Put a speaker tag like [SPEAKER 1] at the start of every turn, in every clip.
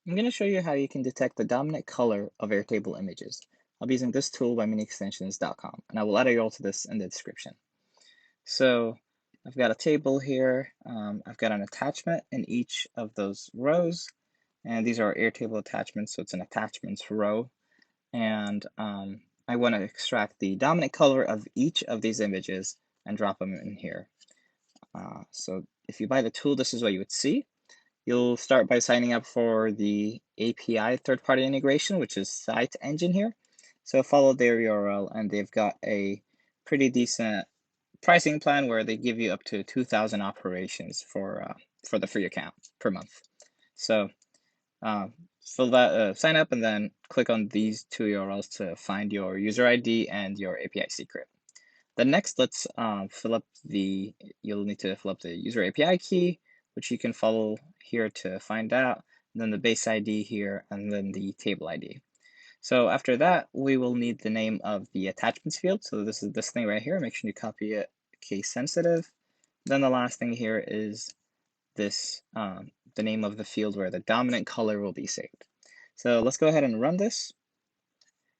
[SPEAKER 1] I'm going to show you how you can detect the dominant color of Airtable images. I'll be using this tool by miniextensions.com, and I will add a URL to this in the description. So I've got a table here. I've got an attachment in each of those rows, and these are Airtable attachments, so it's an attachments row. And I want to extract the dominant color of each of these images and drop them in here. So if you buy the tool, this is what you would see. You'll start by signing up for the API third-party integration, which is Site Engine here. So follow their URL, and they've got a pretty decent pricing plan where they give you up to 2,000 operations for the free account per month. So fill that, sign up, and then click on these two URLs to find your user ID and your API secret. Then next, let's you'll need to fill up the user API key, which you can follow here to find out, and then the base ID here, and then the table ID. So after that, we will need the name of the attachments field. So this is this thing right here. Make sure you copy it case sensitive. Then the last thing here is this, the name of the field where the dominant color will be saved. So let's go ahead and run this.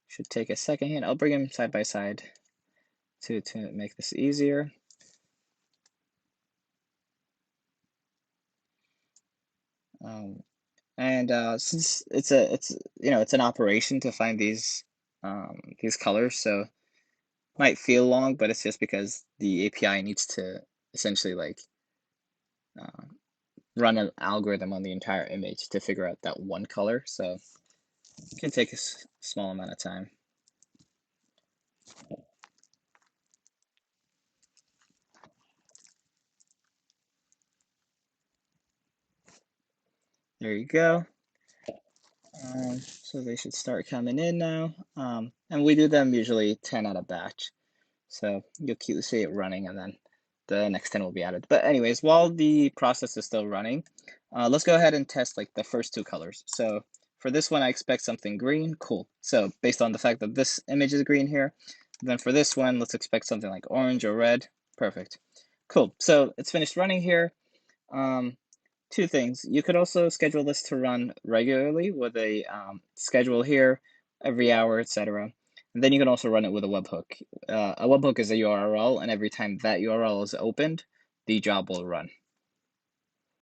[SPEAKER 1] Should take a second here. I'll bring them side by side to make this easier. Since it's an operation to find these colors, so might feel long, but it's just because the API needs to essentially like uh, run an algorithm on the entire image to figure out that one color. So it can take a small amount of time. There you go. So they should start coming in now. And we do them usually 10 at a batch. So you'll see it running, and then the next 10 will be added. But anyways, while the process is still running, let's go ahead and test like the first two colors. So for this one, I expect something green. Cool. So based on the fact that this image is green here, then for this one, let's expect something like orange or red. Perfect. Cool. So it's finished running here. Two things. You could also schedule this to run regularly with a schedule here every hour, etc. And then you can also run it with a webhook. A webhook is a URL, and every time that URL is opened, the job will run.